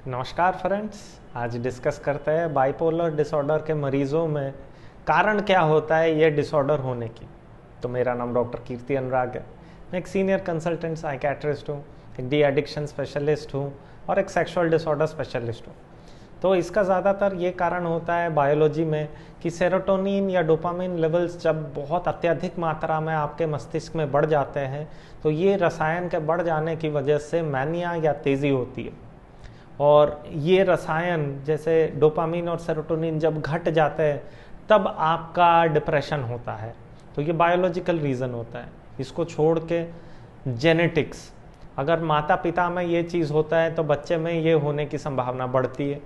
नमस्कार फ्रेंड्स। आज डिस्कस करते हैं बाइपोलर डिसऑर्डर के मरीजों में कारण क्या होता है ये डिसऑर्डर होने की। तो मेरा नाम डॉक्टर कीर्ति अनुराग है। मैं एक सीनियर कंसल्टेंट साइकेट्रिस्ट हूँ, एक डी एडिक्शन स्पेशलिस्ट हूँ और एक सेक्सुअल डिसऑर्डर स्पेशलिस्ट हूँ। तो इसका ज़्यादातर ये कारण होता है बायोलॉजी में कि सेरोटोनिन या डोपामिन लेवल्स जब बहुत अत्यधिक मात्रा में आपके मस्तिष्क में बढ़ जाते हैं तो ये रसायन के बढ़ जाने की वजह से मैनिया या तेज़ी होती है। और ये रसायन जैसे डोपामिन और सेरोटोनिन जब घट जाते हैं तब आपका डिप्रेशन होता है। तो ये बायोलॉजिकल रीज़न होता है। इसको छोड़ के जेनेटिक्स, अगर माता पिता में ये चीज़ होता है तो बच्चे में ये होने की संभावना बढ़ती है।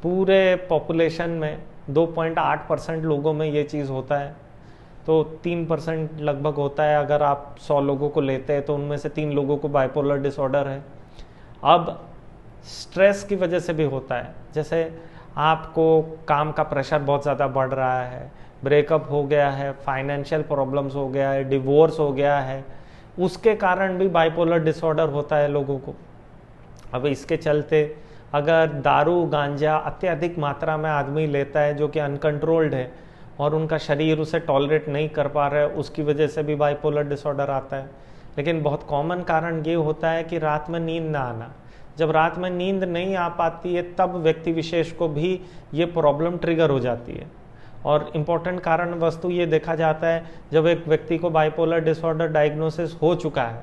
पूरे पॉपुलेशन में 2.8% लोगों में ये चीज़ होता है, तो 3% लगभग होता है। अगर आप 100 लोगों को लेते हैं तो उनमें से 3 लोगों को बाइपोलर डिसऑर्डर है। अब स्ट्रेस की वजह से भी होता है, जैसे आपको काम का प्रेशर बहुत ज़्यादा बढ़ रहा है, ब्रेकअप हो गया है, फाइनेंशियल प्रॉब्लम्स हो गया है, डिवोर्स हो गया है, उसके कारण भी बाइपोलर डिसऑर्डर होता है लोगों को। अब इसके चलते अगर दारू गांजा अत्यधिक मात्रा में आदमी लेता है जो कि अनकंट्रोल्ड है और उनका शरीर उसे टॉलरेट नहीं कर पा रहा है, उसकी वजह से भी बाइपोलर डिसऑर्डर आता है। लेकिन बहुत कॉमन कारण ये होता है कि रात में नींद ना आना। जब रात में नींद नहीं आ पाती है तब व्यक्ति विशेष को भी ये प्रॉब्लम ट्रिगर हो जाती है। और इम्पोर्टेंट कारण वस्तु ये देखा जाता है जब एक व्यक्ति को बाइपोलर डिसऑर्डर डायग्नोसिस हो चुका है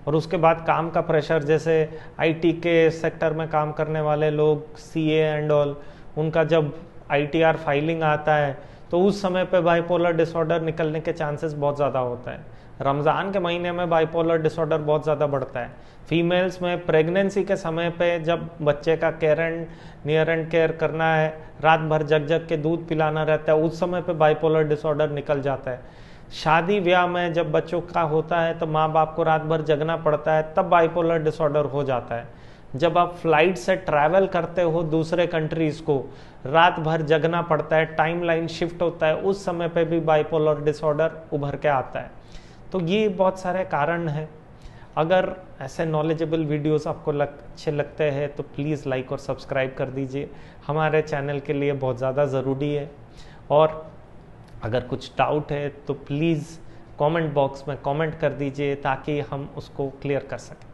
और उसके बाद काम का प्रेशर, जैसे आईटी के सेक्टर में काम करने वाले लोग, सीए एंड ऑल, उनका जब आईटीआर फाइलिंग आता है तो उस समय पे बाइपोलर डिसऑर्डर निकलने के चांसेस बहुत ज़्यादा होता है। रमज़ान के महीने में बाइपोलर डिसऑर्डर बहुत ज़्यादा बढ़ता है। फीमेल्स में प्रेगनेंसी के समय पे जब बच्चे का care and near and care करना है, रात भर जग जग के दूध पिलाना रहता है, उस समय पे बाइपोलर डिसऑर्डर निकल जाता है। शादी ब्याह में जब बच्चों का होता है तो माँ बाप को रात भर जगना पड़ता है, तब बाइपोलर डिसऑर्डर हो जाता है। जब आप फ्लाइट से ट्रैवल करते हो दूसरे कंट्रीज़ को, रात भर जगना पड़ता है, टाइम लाइन शिफ्ट होता है, उस समय पे भी बाइपोलर डिसऑर्डर उभर के आता है। तो ये बहुत सारे कारण हैं। अगर ऐसे नॉलेजेबल वीडियोस आपको अच्छे लगते हैं तो प्लीज़ लाइक और सब्सक्राइब कर दीजिए, हमारे चैनल के लिए बहुत ज़्यादा ज़रूरी है। और अगर कुछ डाउट है तो प्लीज़ कमेंट बॉक्स में कमेंट कर दीजिए ताकि हम उसको क्लियर कर सकें।